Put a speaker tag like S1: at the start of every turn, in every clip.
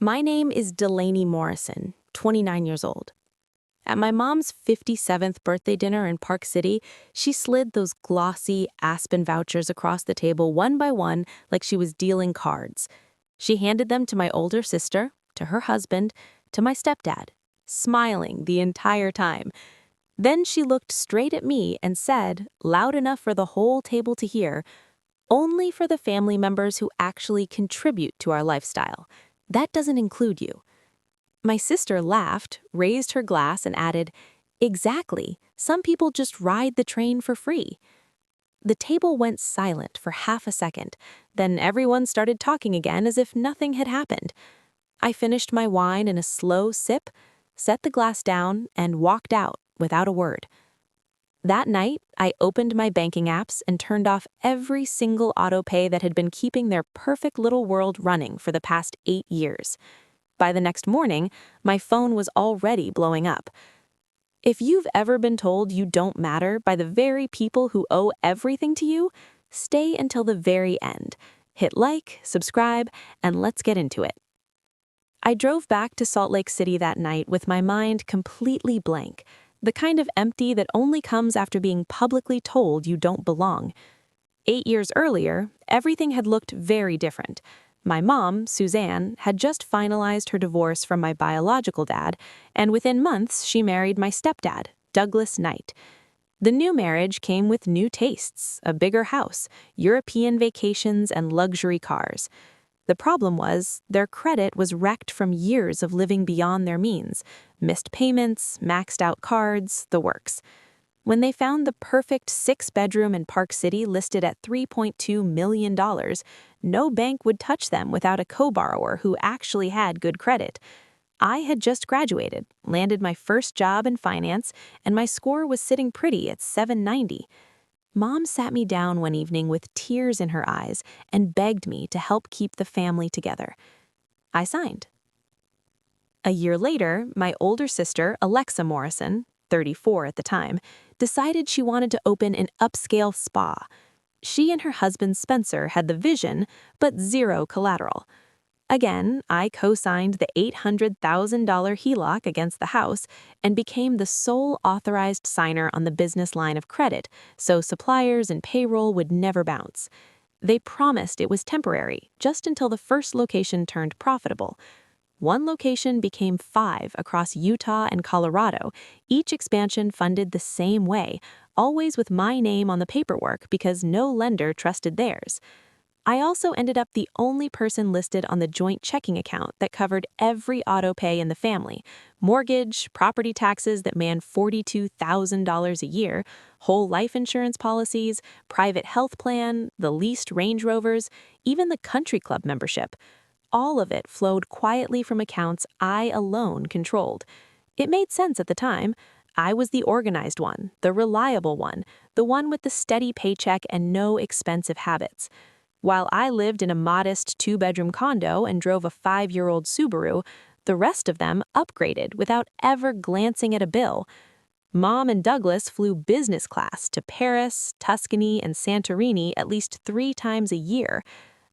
S1: My name is Delaney Morrison, 29 years old. At my mom's 57th birthday dinner in Park City, she slid those glossy Aspen vouchers across the table one by one like she was dealing cards. She handed them to my older sister, to her husband, to my stepdad, smiling the entire time. Then she looked straight at me and said, loud enough for the whole table to hear, "Only for the family members who actually contribute to our lifestyle. That doesn't include you." My sister laughed, raised her glass, and added, "Exactly. Some people just ride the train for free." The table went silent for half a second. Then everyone started talking again as if nothing had happened. I finished my wine in a slow sip, set the glass down, and walked out without a word. That night, I opened my banking apps and turned off every single auto-pay that had been keeping their perfect little world running for the past 8 years. By the next morning, my phone was already blowing up. If you've ever been told you don't matter by the very people who owe everything to you, stay until the very end. Hit like, subscribe, and let's get into it. I drove back to Salt Lake City that night with my mind completely blank, the kind of empty that only comes after being publicly told you don't belong. 8 years earlier, everything had looked very different. My mom, Suzanne, had just finalized her divorce from my biological dad, and within months she married my stepdad, Douglas Knight. The new marriage came with new tastes, a bigger house, European vacations, and luxury cars. The problem was, their credit was wrecked from years of living beyond their means, missed payments, maxed out cards, the works. When they found the perfect 6-bedroom in Park City listed at $3.2 million, no bank would touch them without a co-borrower who actually had good credit. I had just graduated, landed my first job in finance, and my score was sitting pretty at 790. Mom sat me down one evening with tears in her eyes and begged me to help keep the family together. I signed. A year later, my older sister, Alexa Morrison, 34 at the time, decided she wanted to open an upscale spa. She and her husband Spencer had the vision, but zero collateral. Again, I co-signed the $800,000 HELOC against the house and became the sole authorized signer on the business line of credit, so suppliers and payroll would never bounce. They promised it was temporary, just until the first location turned profitable. One location became 5 across Utah and Colorado, each expansion funded the same way, always with my name on the paperwork because no lender trusted theirs. I also ended up the only person listed on the joint checking account that covered every auto pay in the family, mortgage, property taxes that manned $42,000 a year, whole life insurance policies, private health plan, the leased Range Rovers, even the country club membership. All of it flowed quietly from accounts I alone controlled. It made sense at the time. I was the organized one, the reliable one, the one with the steady paycheck and no expensive habits. While I lived in a modest 2-bedroom condo and drove a 5-year-old Subaru, the rest of them upgraded without ever glancing at a bill. Mom and Douglas flew business class to Paris, Tuscany, and Santorini at least 3 times a year.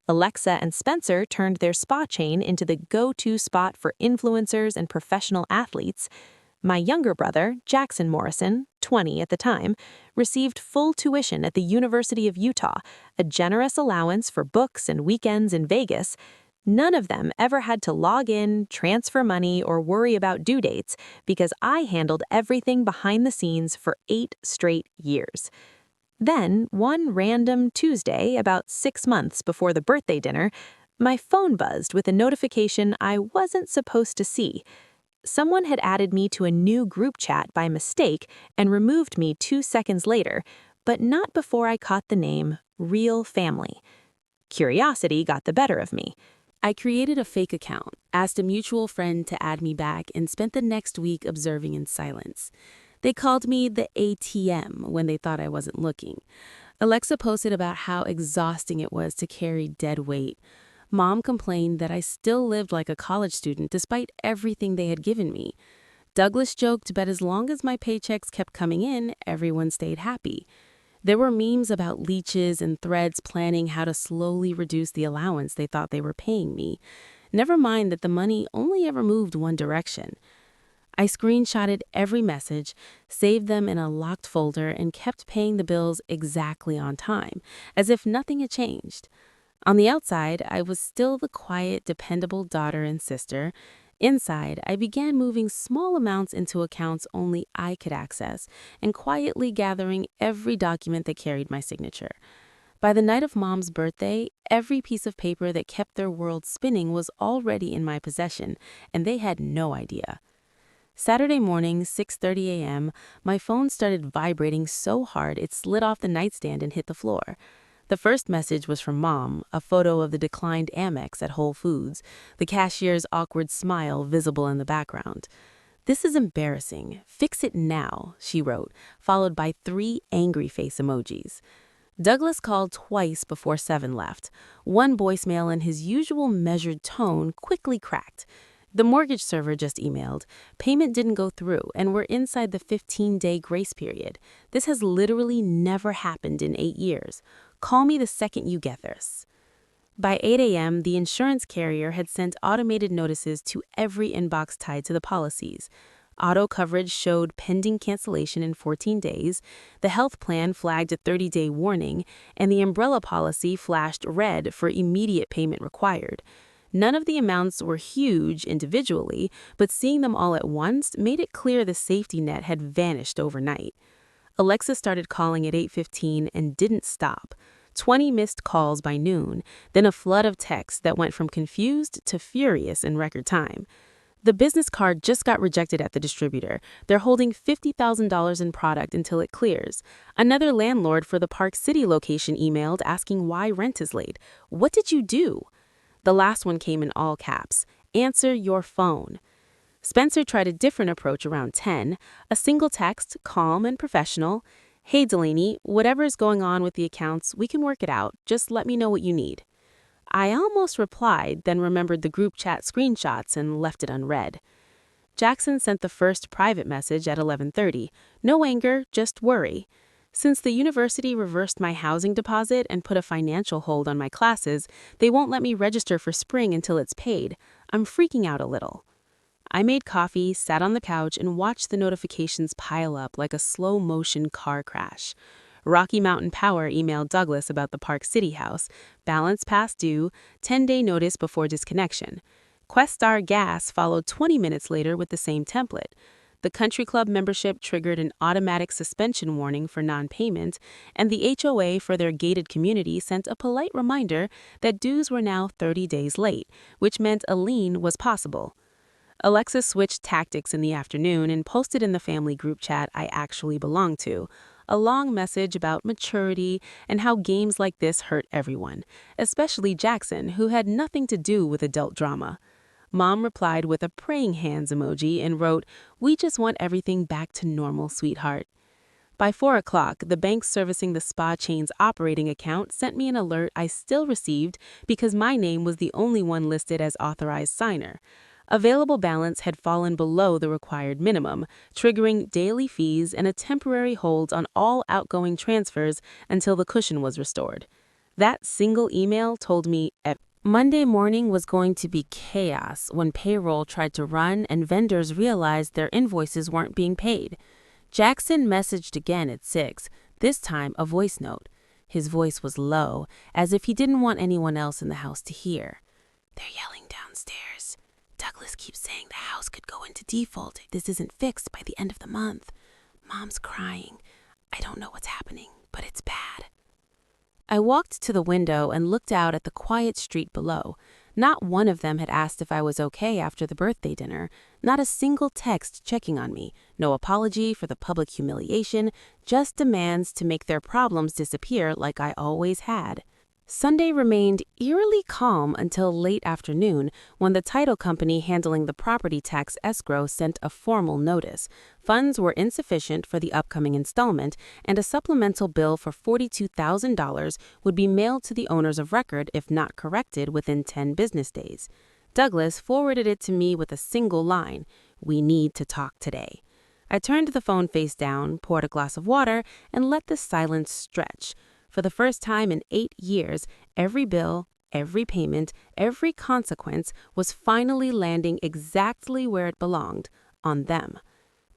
S1: Alexa and Spencer turned their spa chain into the go-to spot for influencers and professional athletes. My younger brother, Jackson Morrison, 20 at the time, received full tuition at the University of Utah, a generous allowance for books and weekends in Vegas. None of them ever had to log in, transfer money, or worry about due dates because I handled everything behind the scenes for 8 straight years. Then, one random Tuesday, about 6 months before the birthday dinner, my phone buzzed with a notification I wasn't supposed to see. Someone had added me to a new group chat by mistake and removed me 2 seconds later, but not before I caught the name Real Family. Curiosity got the better of me. I created a fake account, asked a mutual friend to add me back, and spent the next week observing in silence. They called me the ATM when they thought I wasn't looking. Alexa posted about how exhausting it was to carry dead weight. Mom complained that I still lived like a college student despite everything they had given me. Douglas joked, but as long as my paychecks kept coming in, everyone stayed happy. There were memes about leeches and threads planning how to slowly reduce the allowance they thought they were paying me. Never mind that the money only ever moved one direction. I screenshotted every message, saved them in a locked folder, and kept paying the bills exactly on time, as if nothing had changed. On the outside, I was still the quiet, dependable daughter and sister. Inside, I began moving small amounts into accounts only I could access and quietly gathering every document that carried my signature. By the night of Mom's birthday, every piece of paper that kept their world spinning was already in my possession, and they had no idea. Saturday morning, 6:30 a.m., my phone started vibrating so hard it slid off the nightstand and hit the floor. The first message was from Mom, a photo of the declined Amex at Whole Foods, the cashier's awkward smile visible in the background. "This is embarrassing. Fix it now," she wrote, followed by 3 angry face emojis. Douglas called twice before 7 left. One voicemail in his usual measured tone quickly cracked. "The mortgage server just emailed. Payment didn't go through, and we're inside the 15-day grace period. This has literally never happened in 8 years. Call me the second you get this." By 8 a.m., the insurance carrier had sent automated notices to every inbox tied to the policies. Auto coverage showed pending cancellation in 14 days, the health plan flagged a 30-day warning, and the umbrella policy flashed red for immediate payment required. None of the amounts were huge individually, but seeing them all at once made it clear the safety net had vanished overnight. Alexa started calling at 8:15 and didn't stop. 20 missed calls by noon, then a flood of texts that went from confused to furious in record time. "The business card just got rejected at the distributor. They're holding $50,000 in product until it clears. Another landlord for the Park City location emailed asking why rent is late. What did you do?" The last one came in all caps. "Answer your phone." Spencer tried a different approach around 10, a single text, calm and professional. "Hey Delaney, whatever's going on with the accounts, we can work it out. Just let me know what you need." I almost replied, then remembered the group chat screenshots and left it unread. Jackson sent the first private message at 11:30. "No anger, just worry. Since the university reversed my housing deposit and put a financial hold on my classes, they won't let me register for spring until it's paid. I'm freaking out a little." I made coffee, sat on the couch, and watched the notifications pile up like a slow-motion car crash. Rocky Mountain Power emailed Douglas about the Park City house, balance past due, 10-day notice before disconnection. Questar Gas followed 20 minutes later with the same template. The country club membership triggered an automatic suspension warning for non-payment, and the HOA for their gated community sent a polite reminder that dues were now 30 days late, which meant a lien was possible. Alexa switched tactics in the afternoon and posted in the family group chat I actually belonged to a long message about maturity and how games like this hurt everyone, especially Jackson, who had nothing to do with adult drama. Mom replied with a praying hands emoji and wrote, "We just want everything back to normal, sweetheart." By 4 o'clock, the bank servicing the spa chain's operating account sent me an alert I still received because my name was the only one listed as authorized signer. Available balance had fallen below the required minimum, triggering daily fees and a temporary hold on all outgoing transfers until the cushion was restored. That single email told me Monday morning was going to be chaos when payroll tried to run and vendors realized their invoices weren't being paid. Jackson messaged again at 6, this time a voice note. His voice was low, as if he didn't want anyone else in the house to hear. "They're yelling downstairs. Douglas keeps saying the house could go into default if this isn't fixed by the end of the month. Mom's crying. I don't know what's happening, but it's bad." I walked to the window and looked out at the quiet street below. Not one of them had asked if I was okay after the birthday dinner. Not a single text checking on me. No apology for the public humiliation, just demands to make their problems disappear like I always had. Sunday remained eerily calm until late afternoon when the title company handling the property tax escrow sent a formal notice. Funds were insufficient for the upcoming installment, and a supplemental bill for $42,000 would be mailed to the owners of record if not corrected within 10 business days. Douglas forwarded it to me with a single line, "We need to talk today." I turned the phone face down, poured a glass of water, and let the silence stretch. For the first time in 8 years, every bill, every payment, every consequence was finally landing exactly where it belonged, on them.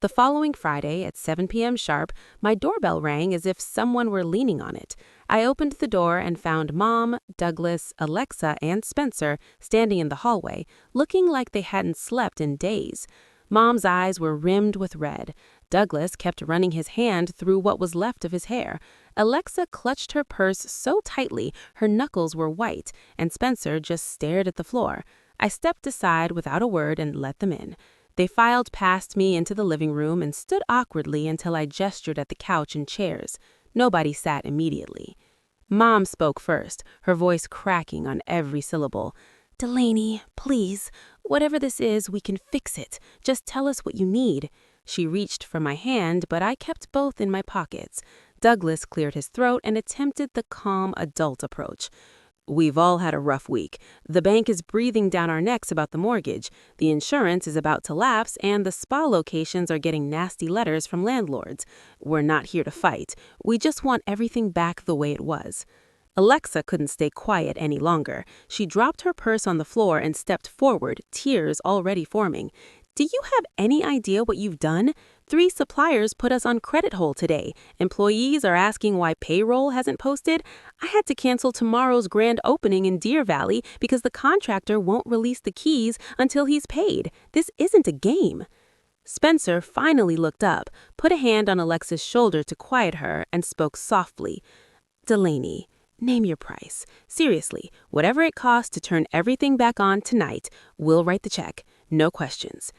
S1: The following Friday at 7 p.m. sharp, my doorbell rang as if someone were leaning on it. I opened the door and found Mom, Douglas, Alexa, and Spencer standing in the hallway, looking like they hadn't slept in days. Mom's eyes were rimmed with red. Douglas kept running his hand through what was left of his hair. Alexa clutched her purse so tightly her knuckles were white, and Spencer just stared at the floor. I stepped aside without a word and let them in. They filed past me into the living room and stood awkwardly until I gestured at the couch and chairs. Nobody sat immediately. Mom spoke first, her voice cracking on every syllable. "Delaney, please, whatever this is, we can fix it. Just tell us what you need." She reached for my hand, but I kept both in my pockets. Douglas cleared his throat and attempted the calm adult approach. "We've all had a rough week. The bank is breathing down our necks about the mortgage. The insurance is about to lapse, and the spa locations are getting nasty letters from landlords. We're not here to fight. We just want everything back the way it was." Alexa couldn't stay quiet any longer. She dropped her purse on the floor and stepped forward, tears already forming. "Do you have any idea what you've done? 3 suppliers put us on credit hold today. Employees are asking why payroll hasn't posted. I had to cancel tomorrow's grand opening in Deer Valley because the contractor won't release the keys until he's paid. This isn't a game." Spencer finally looked up, put a hand on Alexa's shoulder to quiet her, and spoke softly. "Delaney, name your price. Seriously, whatever it costs to turn everything back on tonight, we'll write the check. No questions."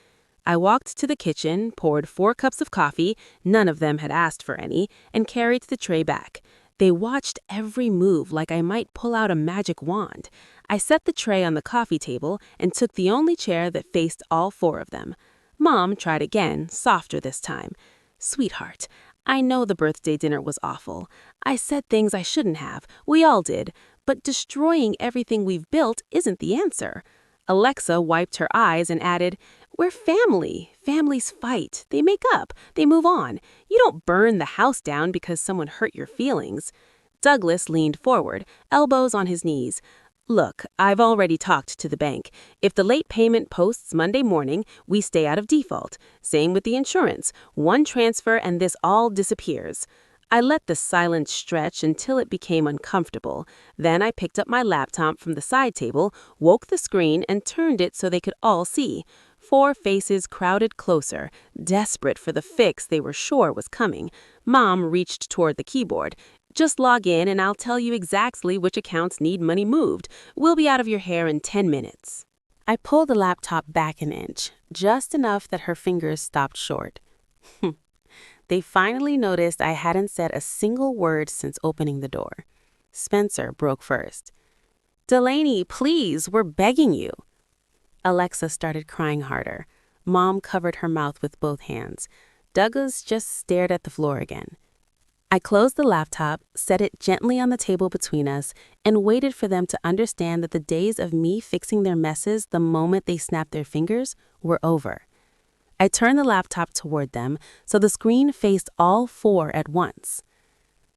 S1: I walked to the kitchen, poured 4 cups of coffee, none of them had asked for any, and carried the tray back. They watched every move like I might pull out a magic wand. I set the tray on the coffee table and took the only chair that faced all 4 of them. Mom tried again, softer this time. "Sweetheart, I know the birthday dinner was awful. I said things I shouldn't have. We all did. But destroying everything we've built isn't the answer." Alexa wiped her eyes and added, "We're family. Families fight. They make up. They move on. You don't burn the house down because someone hurt your feelings." Douglas leaned forward, elbows on his knees. "Look, I've already talked to the bank. If the late payment posts Monday morning, we stay out of default. Same with the insurance. 1 transfer and this all disappears." I let the silence stretch until it became uncomfortable. Then I picked up my laptop from the side table, woke the screen, and turned it so they could all see. 4 faces crowded closer, desperate for the fix they were sure was coming. Mom reached toward the keyboard. "Just log in and I'll tell you exactly which accounts need money moved. We'll be out of your hair in 10 minutes. I pulled the laptop back an inch, just enough that her fingers stopped short. They finally noticed I hadn't said a single word since opening the door. Spencer broke first. "Delaney, please, we're begging you." Alexa started crying harder. Mom covered her mouth with both hands. Douglas just stared at the floor again. I closed the laptop, set it gently on the table between us, and waited for them to understand that the days of me fixing their messes the moment they snapped their fingers were over. I turned the laptop toward them so the screen faced all 4 at once.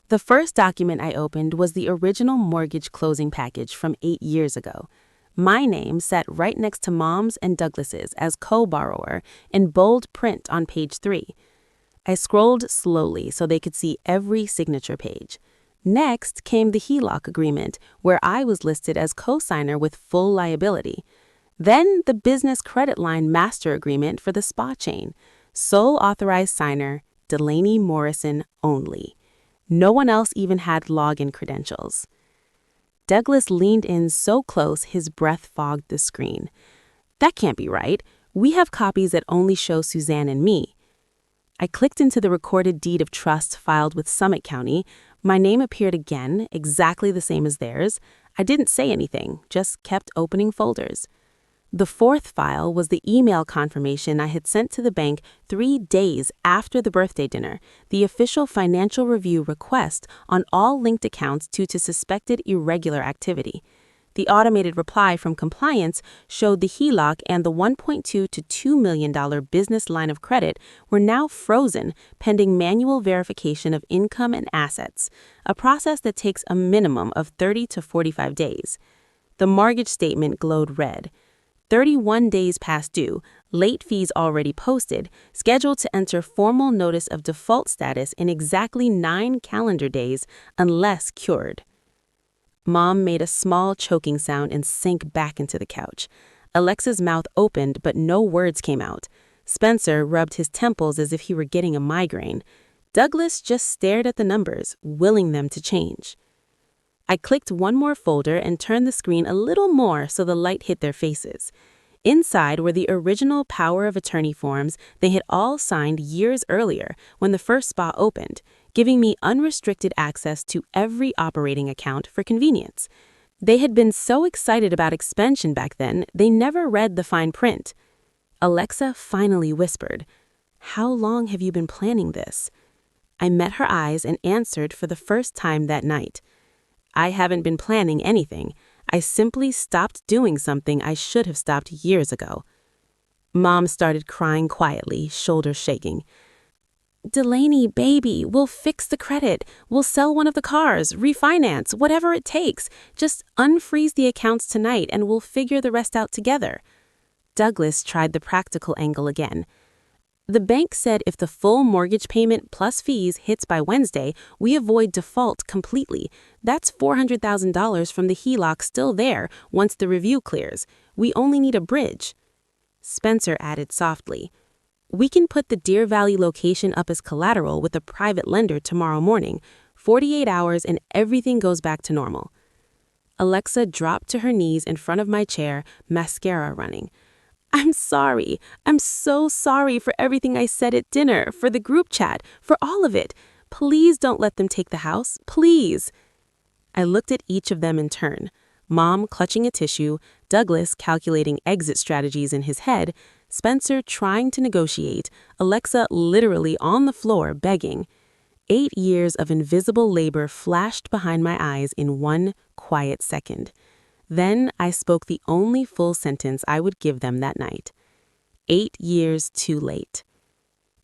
S1: The first document I opened was the original mortgage closing package from 8 years ago. My name sat right next to Mom's and Douglas's as co-borrower in bold print on page 3. I scrolled slowly so they could see every signature page. Next came the HELOC agreement, where I was listed as co-signer with full liability. Then the business credit line master agreement for the spa chain. Sole authorized signer, Delaney Morrison only. No one else even had login credentials. Douglas leaned in so close his breath fogged the screen. "That can't be right. We have copies that only show Suzanne and me." I clicked into the recorded deed of trust filed with Summit County. My name appeared again, exactly the same as theirs. I didn't say anything, just kept opening folders. The 4th file was the email confirmation I had sent to the bank 3 days after the birthday dinner, the official financial review request on all linked accounts due to suspected irregular activity. The automated reply from compliance showed the HELOC and the $1.2 to $2 million business line of credit were now frozen pending manual verification of income and assets, a process that takes a minimum of 30 to 45 days. The mortgage statement glowed red. 31 days past due, late fees already posted, scheduled to enter formal notice of default status in exactly 9 calendar days unless cured. Mom made a small choking sound and sank back into the couch. Alexa's mouth opened, but no words came out. Spencer rubbed his temples as if he were getting a migraine. Douglas just stared at the numbers, willing them to change. I clicked one more folder and turned the screen a little more so the light hit their faces. Inside were the original power of attorney forms they had all signed years earlier when the first spa opened, giving me unrestricted access to every operating account for convenience. They had been so excited about expansion back then, they never read the fine print. Alexa finally whispered, "How long have you been planning this?" I met her eyes and answered for the first time that night. I haven't been planning anything. I simply stopped doing something I should have stopped years ago. Mom started crying quietly, shoulders shaking. "Delaney, baby, we'll fix the credit. We'll sell one of the cars, refinance, whatever it takes. Just unfreeze the accounts tonight and we'll figure the rest out together." Douglas tried the practical angle again. "The bank said if the full mortgage payment plus fees hits by Wednesday, we avoid default completely. That's $400,000 from the HELOC still there once the review clears. We only need a bridge." Spencer added softly, "We can put the Deer Valley location up as collateral with a private lender tomorrow morning. 48 hours and everything goes back to normal." Alexa dropped to her knees in front of my chair, mascara running. "I'm sorry. I'm so sorry for everything I said at dinner, for the group chat, for all of it. Please don't let them take the house. Please." I looked at each of them in turn. Mom clutching a tissue, Douglas calculating exit strategies in his head, Spencer trying to negotiate, Alexa literally on the floor begging. 8 years of invisible labor flashed behind my eyes in one quiet second. Then I spoke the only full sentence I would give them that night. 8 years too late.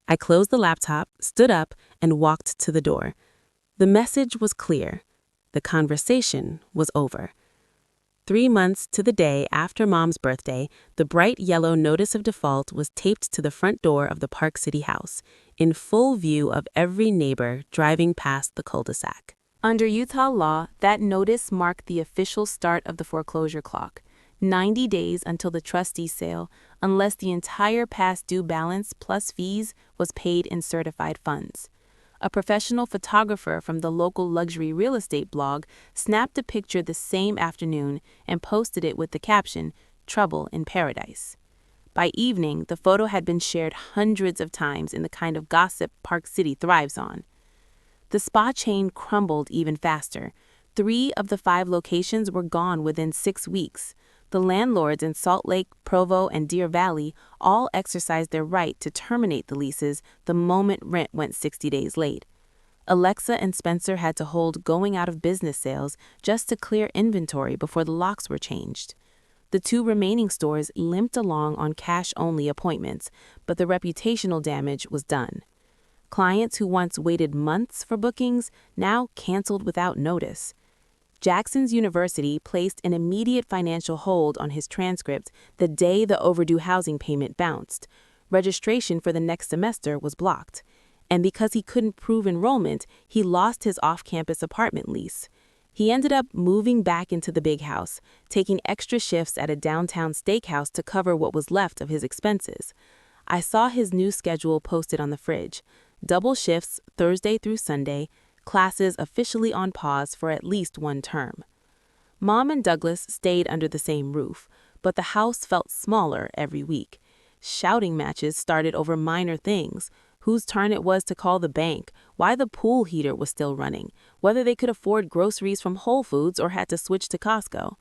S1: I closed the laptop, stood up, and walked to the door. The message was clear. The conversation was over. 3 months to the day after Mom's birthday, the bright yellow notice of default was taped to the front door of the Park City house, in full view of every neighbor driving past the cul-de-sac. Under Utah law, that notice marked the official start of the foreclosure clock. 90 days until the trustee sale, unless the entire past due balance plus fees was paid in certified funds. A professional photographer from the local luxury real estate blog snapped a picture the same afternoon and posted it with the caption, "Trouble in Paradise." By evening, the photo had been shared hundreds of times in the kind of gossip Park City thrives on. The spa chain crumbled even faster. 3 of the 5 locations were gone within 6 weeks. The landlords in Salt Lake, Provo, and Deer Valley all exercised their right to terminate the leases the moment rent went 60 days late. Alexa and Spencer had to hold going out of business sales just to clear inventory before the locks were changed. The 2 remaining stores limped along on cash-only appointments, but the reputational damage was done. Clients who once waited months for bookings now canceled without notice. Jackson's University placed an immediate financial hold on his transcript the day the overdue housing payment bounced. Registration for the next semester was blocked. And because he couldn't prove enrollment, he lost his off-campus apartment lease. He ended up moving back into the big house, taking extra shifts at a downtown steakhouse to cover what was left of his expenses. I saw his new schedule posted on the fridge. Double shifts Thursday through Sunday, classes officially on pause for at least 1 term. Mom and Douglas stayed under the same roof, but the house felt smaller every week. Shouting matches started over minor things: whose turn it was to call the bank, why the pool heater was still running, whether they could afford groceries from Whole Foods or had to switch to Costco.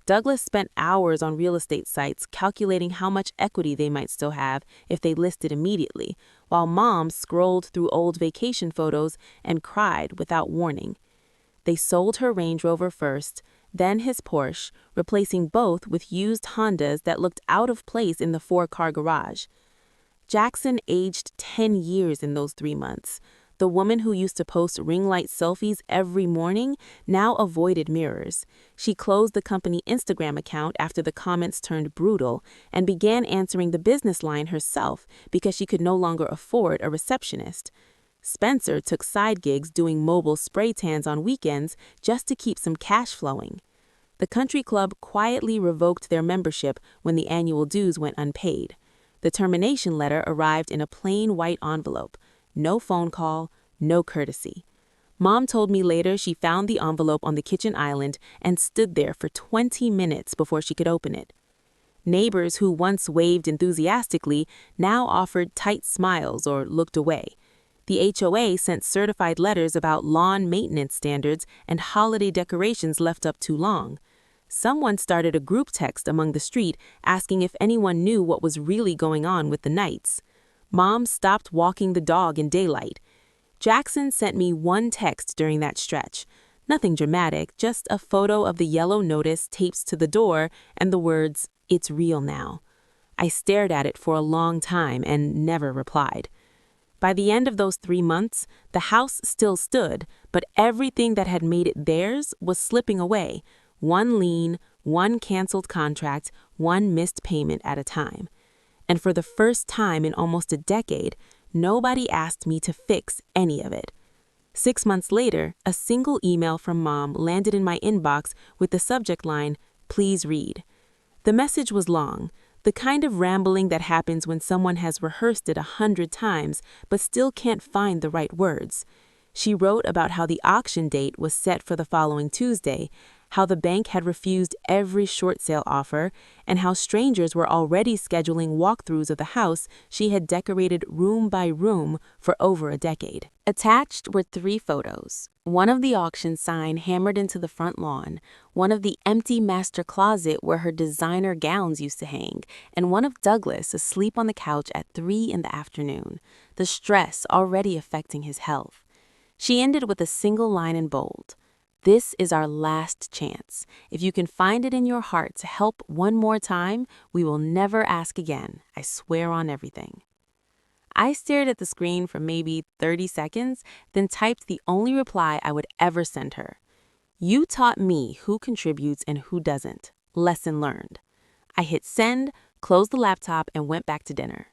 S1: Douglas spent hours on real estate sites calculating how much equity they might still have if they listed immediately, while Mom scrolled through old vacation photos and cried without warning. They sold her Range Rover first, then his Porsche, replacing both with used Hondas that looked out of place in the 4-car garage. Jackson aged 10 years in those 3 months. The woman who used to post ring light selfies every morning now avoided mirrors. She closed the company Instagram account after the comments turned brutal and began answering the business line herself because she could no longer afford a receptionist. Spencer took side gigs doing mobile spray tans on weekends just to keep some cash flowing. The country club quietly revoked their membership when the annual dues went unpaid. The termination letter arrived in a plain white envelope. No phone call, no courtesy. Mom told me later she found the envelope on the kitchen island and stood there for 20 minutes before she could open it. Neighbors who once waved enthusiastically now offered tight smiles or looked away. The HOA sent certified letters about lawn maintenance standards and holiday decorations left up too long. Someone started a group text among the street asking if anyone knew what was really going on with the nights. Mom stopped walking the dog in daylight. Jackson sent me one text during that stretch. Nothing dramatic, just a photo of the yellow notice taped to the door and the words, "It's real now." I stared at it for a long time and never replied. By the end of those 3 months, the house still stood, but everything that had made it theirs was slipping away. One lien, one canceled contract, one missed payment at a time. And for the first time in almost a decade, nobody asked me to fix any of it. 6 months later, a single email from Mom landed in my inbox with the subject line, "Please read." The message was long, the kind of rambling that happens when someone has rehearsed it 100 times but still can't find the right words. She wrote about how the auction date was set for the following Tuesday, how the bank had refused every short sale offer, and how strangers were already scheduling walkthroughs of the house she had decorated room by room for over a decade. Attached were 3 photos, one of the auction sign hammered into the front lawn, one of the empty master closet where her designer gowns used to hang, and one of Douglas asleep on the couch at 3 in the afternoon, the stress already affecting his health. She ended with a single line in bold. "This is our last chance. If you can find it in your heart to help one more time, we will never ask again. I swear on everything." I stared at the screen for maybe 30 seconds, then typed the only reply I would ever send her. "You taught me who contributes and who doesn't. Lesson learned." I hit send, closed the laptop, and went back to dinner.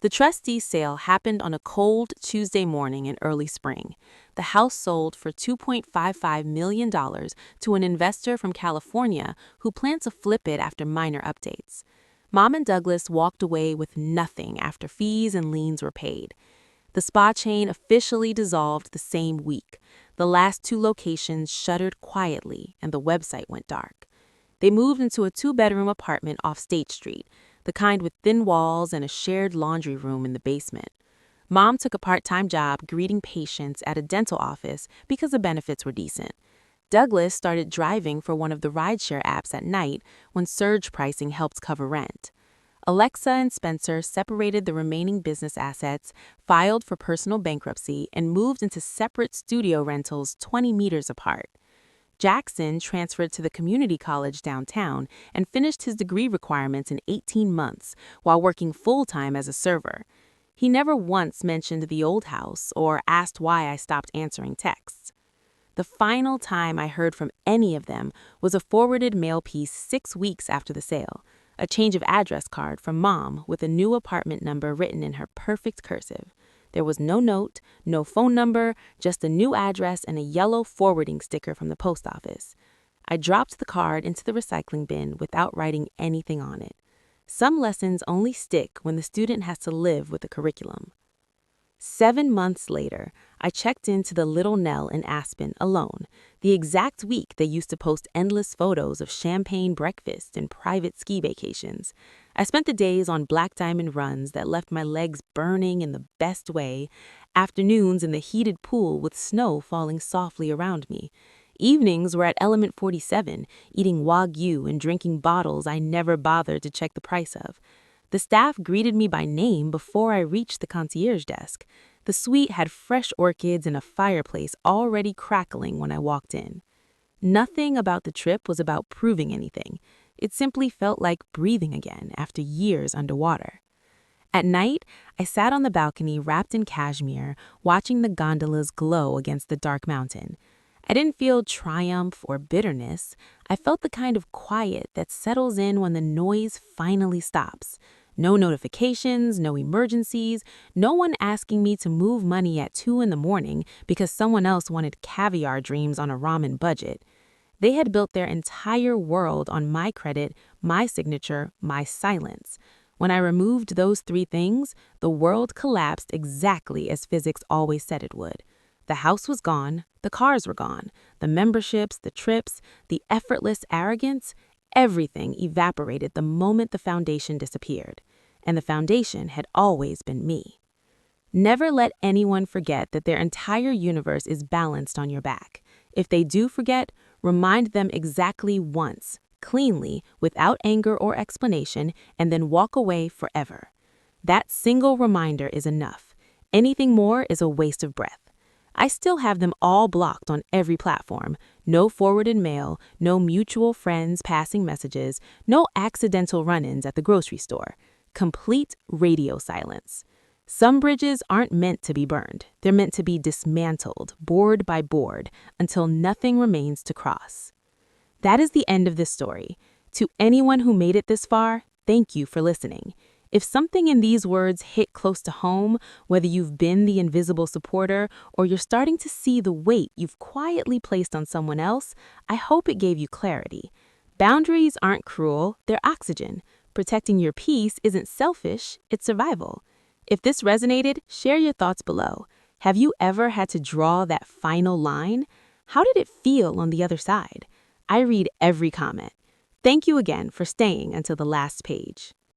S1: The trustee sale happened on a cold Tuesday morning in early spring. The house sold for $2.55 million to an investor from California who planned to flip it after minor updates. Mom and Douglas walked away with nothing after fees and liens were paid. The spa chain officially dissolved the same week. The last 2 locations shuttered quietly and the website went dark. They moved into a 2-bedroom apartment off State Street, the kind with thin walls and a shared laundry room in the basement. Mom took a part-time job greeting patients at a dental office because the benefits were decent. Douglas started driving for one of the rideshare apps at night when surge pricing helped cover rent. Alexa and Spencer separated the remaining business assets, filed for personal bankruptcy, and moved into separate studio rentals 20 meters apart. Jackson transferred to the community college downtown and finished his degree requirements in 18 months while working full-time as a server. He never once mentioned the old house or asked why I stopped answering texts. The final time I heard from any of them was a forwarded mail piece 6 weeks after the sale, a change of address card from Mom with a new apartment number written in her perfect cursive. There was no note, no phone number, just a new address and a yellow forwarding sticker from the post office. I dropped the card into the recycling bin without writing anything on it. Some lessons only stick when the student has to live with the curriculum. 7 months later, I checked into the Little Nell in Aspen alone, the exact week they used to post endless photos of champagne breakfasts and private ski vacations. I spent the days on black diamond runs that left my legs burning in the best way, afternoons in the heated pool with snow falling softly around me. Evenings were at Element 47, eating Wagyu and drinking bottles I never bothered to check the price of. The staff greeted me by name before I reached the concierge desk. The suite had fresh orchids and a fireplace already crackling when I walked in. Nothing about the trip was about proving anything. It simply felt like breathing again after years underwater. At night, I sat on the balcony wrapped in cashmere, watching the gondolas glow against the dark mountain. I didn't feel triumph or bitterness. I felt the kind of quiet that settles in when the noise finally stops. No notifications, no emergencies, no one asking me to move money at 2 in the morning because someone else wanted caviar dreams on a ramen budget. They had built their entire world on my credit, my signature, my silence. When I removed those three things, the world collapsed exactly as physics always said it would. The house was gone, the cars were gone, the memberships, the trips, the effortless arrogance, everything evaporated the moment the foundation disappeared. And the foundation had always been me. Never let anyone forget that their entire universe is balanced on your back. If they do forget, remind them exactly once, cleanly, without anger or explanation, and then walk away forever. That single reminder is enough. Anything more is a waste of breath. I still have them all blocked on every platform. No forwarded mail, no mutual friends passing messages, no accidental run-ins at the grocery store. Complete radio silence. Some bridges aren't meant to be burned. They're meant to be dismantled, board by board, until nothing remains to cross. That is the end of this story. To anyone who made it this far, thank you for listening. If something in these words hit close to home, whether you've been the invisible supporter or you're starting to see the weight you've quietly placed on someone else, I hope it gave you clarity. Boundaries aren't cruel, they're oxygen. Protecting your peace isn't selfish, it's survival. If this resonated, share your thoughts below. Have you ever had to draw that final line? How did it feel on the other side? I read every comment. Thank you again for staying until the last page.